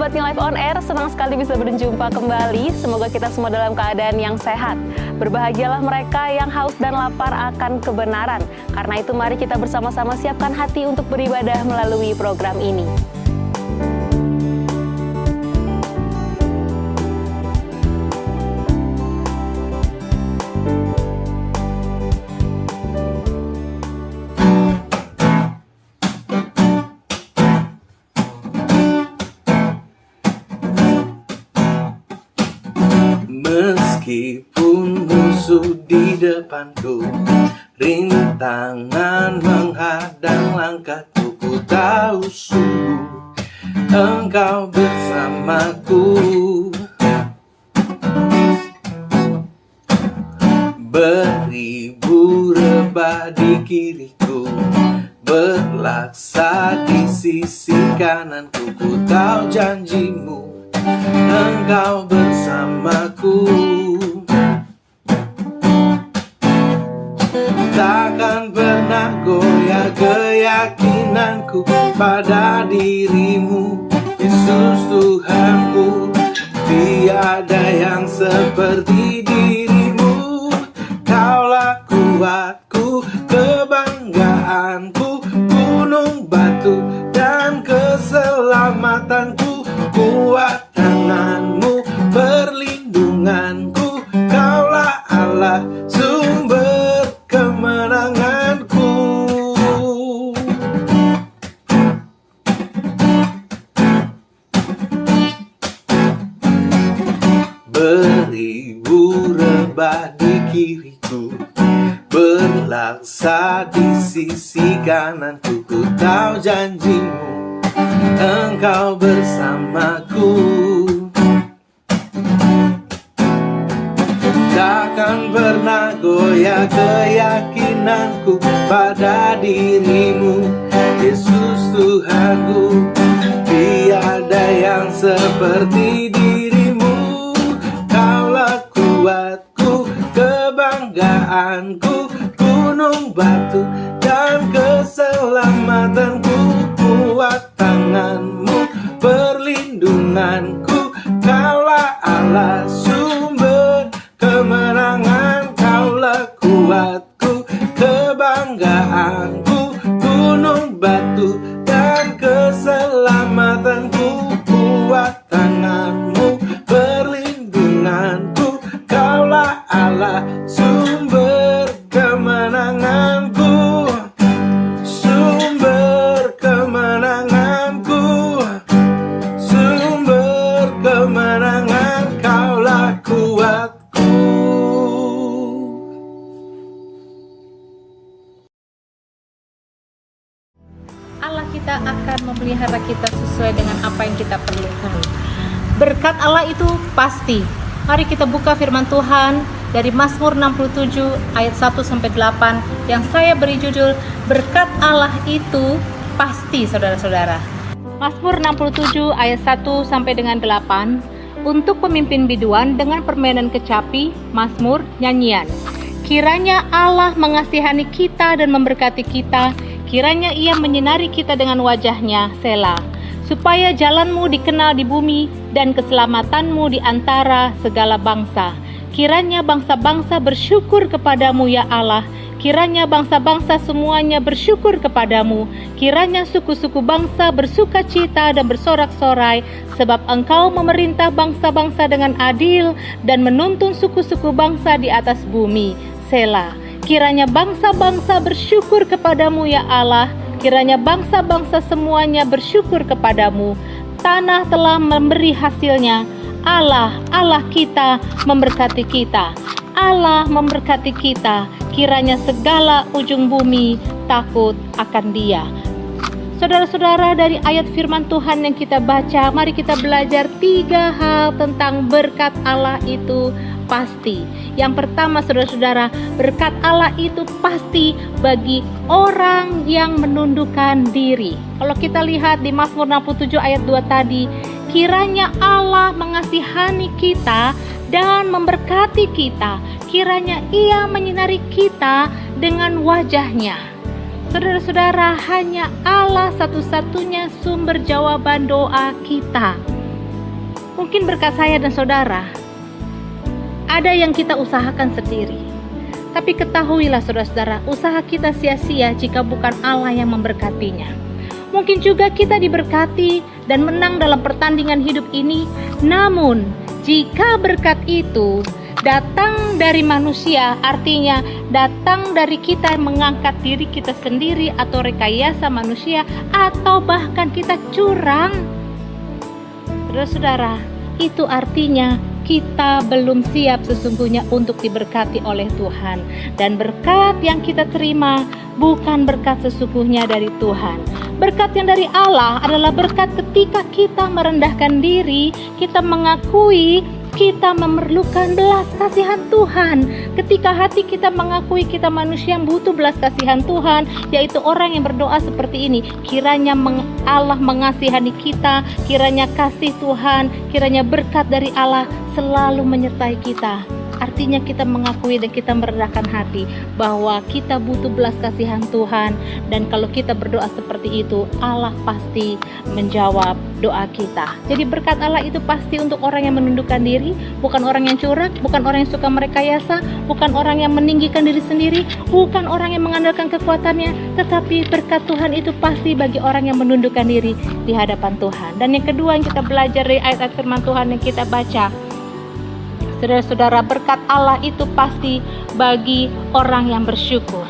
Sobat New Life on Air, senang sekali bisa berjumpa kembali. Semoga kita semua dalam keadaan yang sehat. Berbahagialah mereka yang haus dan lapar akan kebenaran. Karena itu mari kita bersama-sama siapkan hati untuk beribadah melalui program ini. Meskipun musuh di depanku, rintangan menghadang langkahku, ku tahu sungguh Engkau bersamaku. Beribu rebah di kiriku, berlaksa di sisi kananku, ku tahu janjimu Engkau bersamaku. Takkan pernah goyah keyakinanku pada dirimu, Yesus Tuhanku. Tiada yang seperti dirimu. Kaulah kuatku, kebanggaanku, gunung batu dan keselamatanku. Kuat tanganmu, perlindunganku, Kaulah Allah, sumber kemenanganku. Beribu rebah di kiriku, berlaksa di sisi kananku, ku tahu janjimu Engkau bersamaku. Takkan pernah goyah keyakinanku pada dirimu, Yesus Tuhanku. Tiada yang seperti dirimu. Kaulah kuatku, kebanggaanku, gunung batu dan keselamatanku. Kuat tanganmu, perlindunganku, Kaulah Allah, sumber kemenangan. Kaulah kuatku, kebanggaanku, gunung batu dan keselamatanku. Kuat tanganmu, perlindunganku, Kaulah Allah, sumber kemenanganku. Sumber kemenanganku, sumber kemenangan, Kaulah kuatku. Allah kita akan memelihara kita sesuai dengan apa yang kita perlukan. Berkat Allah itu pasti. Mari kita buka firman Tuhan dari Mazmur 67 ayat 1-8 yang saya beri judul Berkat Allah itu pasti, saudara-saudara. Mazmur 67 ayat 1-8 untuk pemimpin biduan dengan permainan kecapi, Mazmur, nyanyian. Kiranya Allah mengasihani kita dan memberkati kita, kiranya Ia menyinari kita dengan wajah-Nya, Selah. Supaya jalanmu dikenal di bumi dan keselamatanmu di antara segala bangsa. Kiranya bangsa-bangsa bersyukur kepadamu ya Allah. Kiranya bangsa-bangsa semuanya bersyukur kepadamu. Kiranya suku-suku bangsa bersuka cita dan bersorak-sorai. Sebab Engkau memerintah bangsa-bangsa dengan adil dan menuntun suku-suku bangsa di atas bumi. Selah. Kiranya bangsa-bangsa bersyukur kepadamu ya Allah. Kiranya bangsa-bangsa semuanya bersyukur kepadamu. Tanah telah memberi hasilnya. Allah, Allah kita memberkati kita. Allah memberkati kita. Kiranya segala ujung bumi takut akan Dia. Saudara-saudara, dari ayat firman Tuhan yang kita baca, mari kita belajar 3 hal tentang berkat Allah itu pasti. Yang pertama, saudara-saudara, berkat Allah itu pasti bagi orang yang menundukkan diri. Kalau kita lihat di Mazmur 67 ayat 2 tadi, kiranya Allah mengasihani kita dan memberkati kita. Kiranya Ia menyinari kita dengan wajah-Nya. Saudara-saudara, hanya Allah satu-satunya sumber jawaban doa kita. Mungkin berkat saya dan saudara, ada yang kita usahakan sendiri. Tapi ketahuilah saudara-saudara, usaha kita sia-sia jika bukan Allah yang memberkatinya. Mungkin juga kita diberkati dan menang dalam pertandingan hidup ini, namun jika berkat itu datang dari manusia, artinya datang dari kita yang mengangkat diri kita sendiri atau rekayasa manusia, atau bahkan kita curang, saudara-saudara, itu artinya kita belum siap sesungguhnya untuk diberkati oleh Tuhan. Dan berkat yang kita terima bukan berkat sesungguhnya dari Tuhan. Berkat yang dari Allah adalah berkat ketika kita merendahkan diri, kita mengakui kita memerlukan belas kasihan Tuhan. Ketika hati kita mengakui kita manusia yang butuh belas kasihan Tuhan, yaitu orang yang berdoa seperti ini, kiranya Allah mengasihani kita, kiranya kasih Tuhan, kiranya berkat dari Allah selalu menyertai kita. Artinya kita mengakui dan kita merendahkan hati bahwa kita butuh belas kasihan Tuhan, dan kalau kita berdoa seperti itu, Allah pasti menjawab doa kita. Jadi berkat Allah itu pasti untuk orang yang menundukkan diri, bukan orang yang curang, bukan orang yang suka merekayasa, bukan orang yang meninggikan diri sendiri, bukan orang yang mengandalkan kekuatannya, tetapi berkat Tuhan itu pasti bagi orang yang menundukkan diri di hadapan Tuhan. Dan yang kedua yang kita belajar dari ayat-ayat firman Tuhan yang kita baca, saudara-saudara, berkat Allah itu pasti bagi orang yang bersyukur.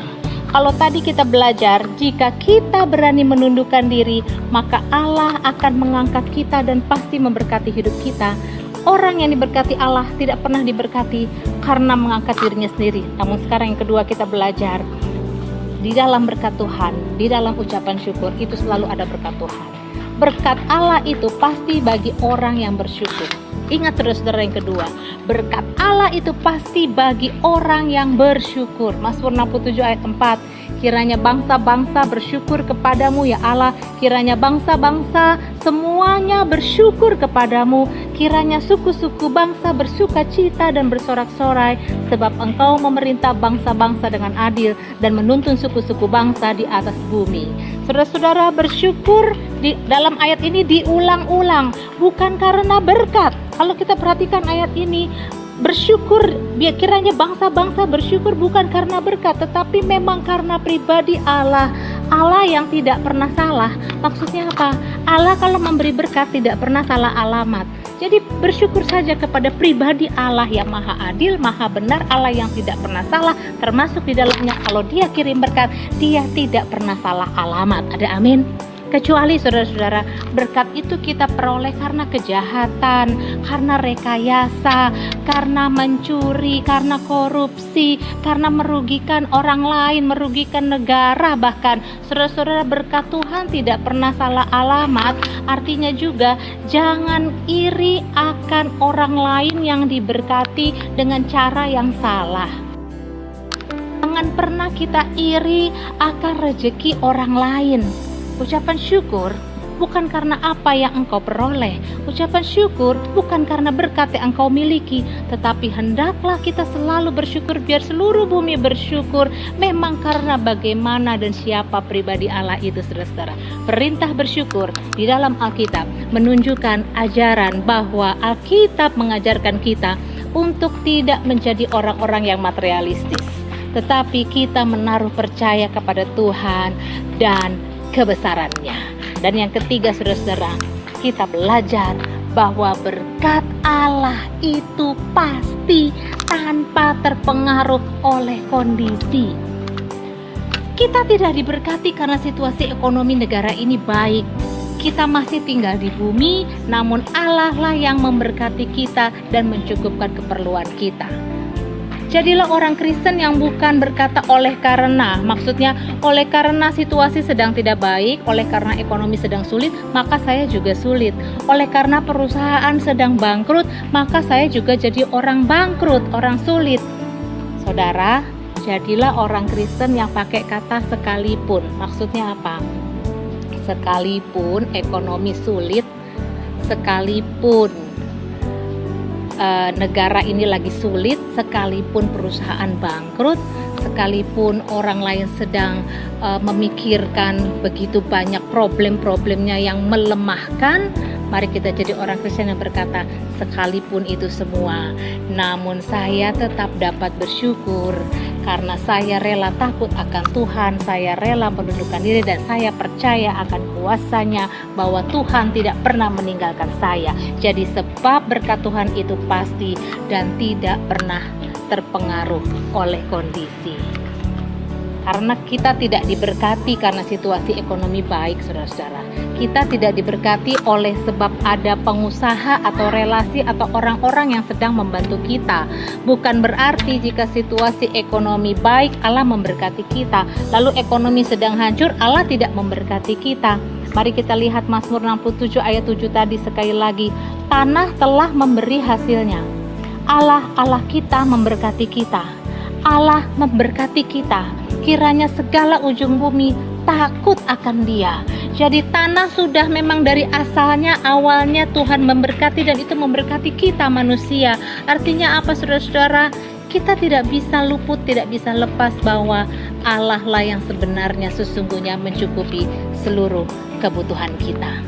Kalau tadi kita belajar, jika kita berani menundukkan diri, maka Allah akan mengangkat kita dan pasti memberkati hidup kita. Orang yang diberkati Allah tidak pernah diberkati karena mengangkat dirinya sendiri. Namun sekarang yang kedua kita belajar, di dalam berkat Tuhan, di dalam ucapan syukur, itu selalu ada berkat Tuhan. Berkat Allah itu pasti bagi orang yang bersyukur. Ingat saudara-saudara yang kedua, berkat Allah itu pasti bagi orang yang bersyukur. Mazmur 67 ayat 4, kiranya bangsa-bangsa bersyukur kepadamu ya Allah, kiranya bangsa-bangsa semuanya bersyukur kepadamu, kiranya suku-suku bangsa bersuka cita dan bersorak-sorai, sebab engkau memerintah bangsa-bangsa dengan adil dan menuntun suku-suku bangsa di atas bumi. Saudara-saudara, bersyukur di dalam ayat ini diulang-ulang, bukan karena berkat. Kalau kita perhatikan ayat ini, bersyukur, kiranya bangsa-bangsa bersyukur bukan karena berkat, tetapi memang karena pribadi Allah. Allah yang tidak pernah salah. Maksudnya apa? Allah kalau memberi berkat tidak pernah salah alamat. Jadi bersyukur saja kepada pribadi Allah yang maha adil, maha benar, Allah yang tidak pernah salah, termasuk di dalamnya kalau dia kirim berkat, dia tidak pernah salah alamat. Ada amin? Kecuali saudara-saudara, berkat itu kita peroleh karena kejahatan, karena rekayasa, karena mencuri, karena korupsi, karena merugikan orang lain, merugikan negara bahkan. Saudara-saudara, berkat Tuhan tidak pernah salah alamat. Artinya juga jangan iri akan orang lain yang diberkati dengan cara yang salah. Jangan pernah kita iri akan rezeki orang lain. Ucapan syukur bukan karena apa yang engkau peroleh. Ucapan syukur bukan karena berkat yang engkau miliki, tetapi hendaklah kita selalu bersyukur biar seluruh bumi bersyukur. Memang karena bagaimana dan siapa pribadi Allah itu, saudara-saudara. Perintah bersyukur di dalam Alkitab menunjukkan ajaran bahwa Alkitab mengajarkan kita untuk tidak menjadi orang-orang yang materialistis, tetapi kita menaruh percaya kepada Tuhan dan kebesarannya. Dan yang ketiga, saudara-saudara, kita belajar bahwa berkat Allah itu pasti tanpa terpengaruh oleh kondisi. Kita tidak diberkati karena situasi ekonomi negara ini baik. Kita masih tinggal di bumi, namun Allah lah yang memberkati kita dan mencukupkan keperluan kita. Jadilah orang Kristen yang bukan berkata oleh karena, maksudnya oleh karena situasi sedang tidak baik, oleh karena ekonomi sedang sulit, maka saya juga sulit. Oleh karena perusahaan sedang bangkrut, maka saya juga jadi orang bangkrut, orang sulit. Saudara, jadilah orang Kristen yang pakai kata sekalipun. Maksudnya apa? Sekalipun ekonomi sulit, sekalipun negara ini lagi sulit, sekalipun perusahaan bangkrut, sekalipun orang lain sedang memikirkan begitu banyak problem-problemnya yang melemahkan, Mari kita jadi orang Kristen yang berkata, sekalipun itu semua, namun saya tetap dapat bersyukur karena saya rela takut akan Tuhan, saya rela menundukkan diri dan saya percaya akan kuasanya bahwa Tuhan tidak pernah meninggalkan saya. Jadi sebab berkat Tuhan itu pasti dan tidak pernah terpengaruh oleh kondisi. Karena kita tidak diberkati karena situasi ekonomi baik, saudara-saudara. Kita tidak diberkati oleh sebab ada pengusaha atau relasi atau orang-orang yang sedang membantu kita. Bukan berarti jika situasi ekonomi baik Allah memberkati kita, lalu ekonomi sedang hancur Allah tidak memberkati kita. Mari kita lihat Mazmur 67 ayat 7 tadi sekali lagi. Tanah telah memberi hasilnya. Allah kita memberkati kita. Allah memberkati kita. Kiranya segala ujung bumi takut akan Dia. Jadi tanah sudah memang dari asalnya, awalnya Tuhan memberkati dan itu memberkati kita manusia. Artinya apa, saudara-saudara? Kita tidak bisa luput, tidak bisa lepas bahwa Allah lah yang sebenarnya sesungguhnya mencukupi seluruh kebutuhan kita.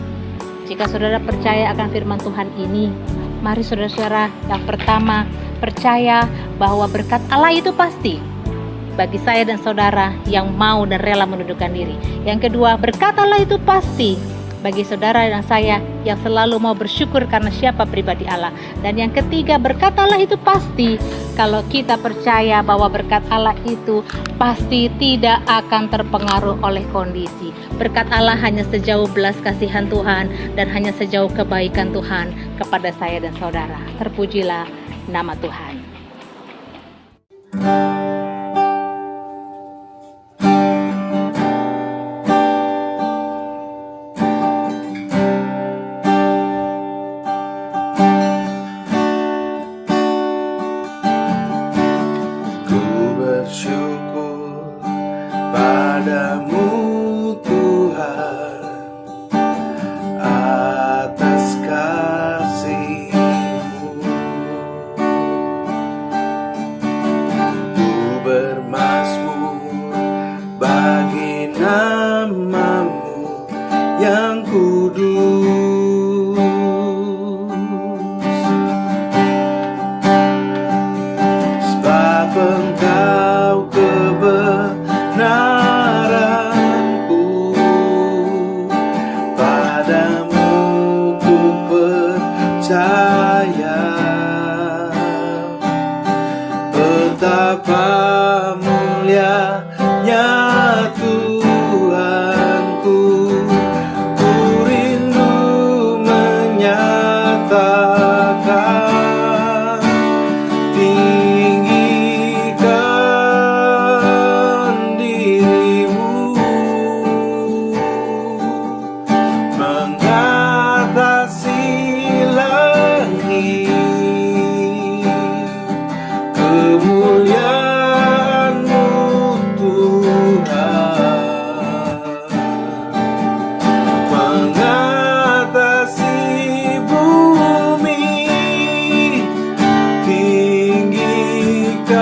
Jika saudara percaya akan firman Tuhan ini, mari saudara-saudara yang pertama percaya bahwa berkat Allah itu pasti bagi saya dan saudara yang mau dan rela menundukkan diri. Yang kedua, berkat Allah itu pasti bagi saudara dan saya yang selalu mau bersyukur karena siapa pribadi Allah. Dan yang ketiga, berkat Allah itu pasti kalau kita percaya bahwa berkat Allah itu pasti tidak akan terpengaruh oleh kondisi. Berkat Allah hanya sejauh belas kasihan Tuhan dan hanya sejauh kebaikan Tuhan kepada saya dan saudara. Terpujilah nama Tuhan. Bersyukur padamu Tuhan atas kasih-Mu. Ku bermazmur bagi nama-Mu yang kudus. Sebab Engkau kebenaranku, padamu ku percaya. Betapa mulianya Tuhanku, ku rindu menyatakan tinggikan dirimu, mengatasi langit, kemuliaan-Mu Tuhan, mengatasi bumi, tinggikan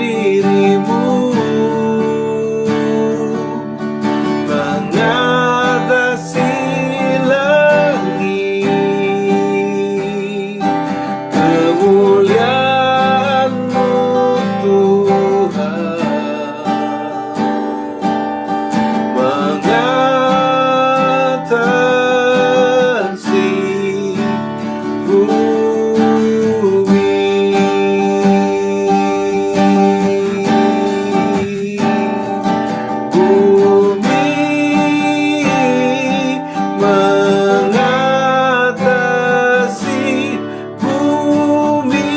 dirimu, mengatasi langit, kemuliaan-Mu Tuhan, mengatasi bumi. Mengatasi bumi.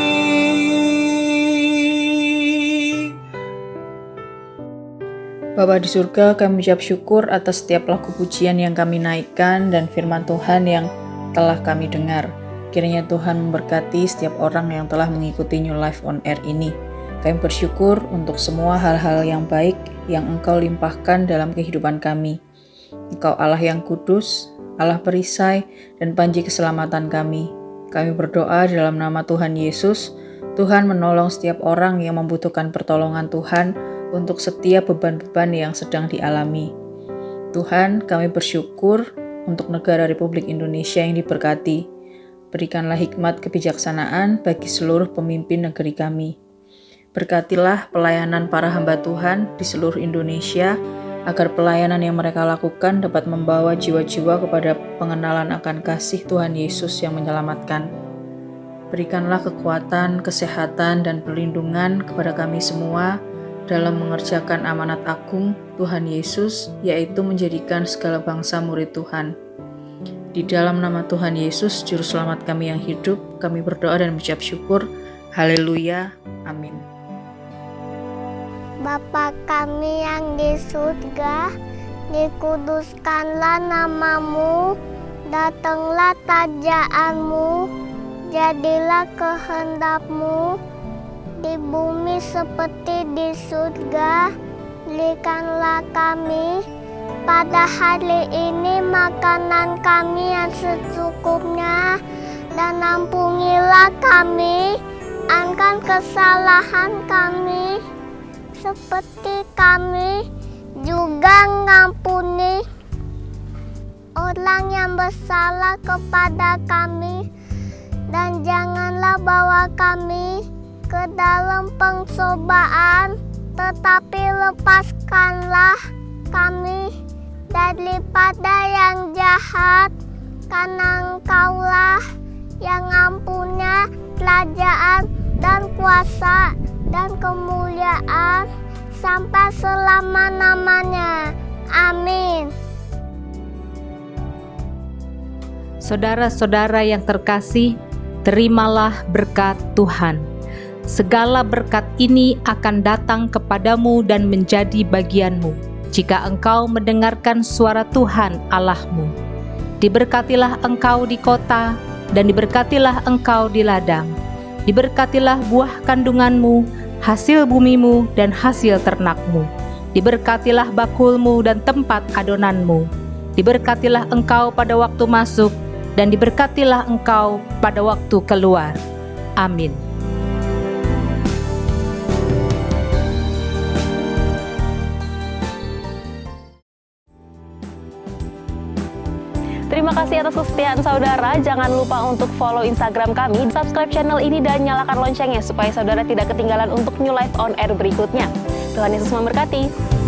Bapa di surga, kami mengucap syukur atas setiap lagu pujian yang kami naikkan dan firman Tuhan yang telah kami dengar. Kiranya Tuhan memberkati setiap orang yang telah mengikuti New Life on Air ini. Kami bersyukur untuk semua hal-hal yang baik yang Engkau limpahkan dalam kehidupan kami. Engkau Allah yang kudus, Allah perisai dan panji keselamatan kami. Kami berdoa dalam nama Tuhan Yesus, Tuhan menolong setiap orang yang membutuhkan pertolongan Tuhan untuk setiap beban-beban yang sedang dialami. Tuhan, kami bersyukur untuk negara Republik Indonesia yang diberkati. Berikanlah hikmat kebijaksanaan bagi seluruh pemimpin negeri kami. Berkatilah pelayanan para hamba Tuhan di seluruh Indonesia, agar pelayanan yang mereka lakukan dapat membawa jiwa-jiwa kepada pengenalan akan kasih Tuhan Yesus yang menyelamatkan. Berikanlah kekuatan, kesehatan, dan perlindungan kepada kami semua dalam mengerjakan amanat agung Tuhan Yesus, yaitu menjadikan segala bangsa murid Tuhan. Di dalam nama Tuhan Yesus, Juru Selamat kami yang hidup, kami berdoa dan mengucap syukur. Haleluya. Amin. Bapa kami yang di surga, dikuduskanlah namamu, datanglah kerajaanmu, jadilah kehendakmu, di bumi seperti di surga. Berikanlah kami pada hari ini makanan kami yang secukupnya, dan ampunilah kami akan kesalahan kami, seperti kami juga mengampuni orang yang bersalah kepada kami, dan janganlah bawa kami ke dalam pencobaan, tetapi lepaskanlah kami daripada yang jahat, karena Engkaulah yang mempunyai kerajaan dan kuasa dan kemuliaan sampai selama-lamanya. Amin. Saudara-saudara yang terkasih, terimalah berkat Tuhan. Segala berkat ini akan datang kepadamu dan menjadi bagianmu jika engkau mendengarkan suara Tuhan Allahmu. Diberkatilah engkau di kota, dan diberkatilah engkau di ladang. Diberkatilah buah kandunganmu, hasil bumimu, dan hasil ternakmu. Diberkatilah bakulmu dan tempat adonanmu. Diberkatilah engkau pada waktu masuk, dan diberkatilah engkau pada waktu keluar. Amin. Terima kasih atas kesetiaan saudara. Jangan lupa untuk follow Instagram kami, subscribe channel ini, dan nyalakan loncengnya supaya saudara tidak ketinggalan untuk new live on air berikutnya. Tuhan Yesus memberkati.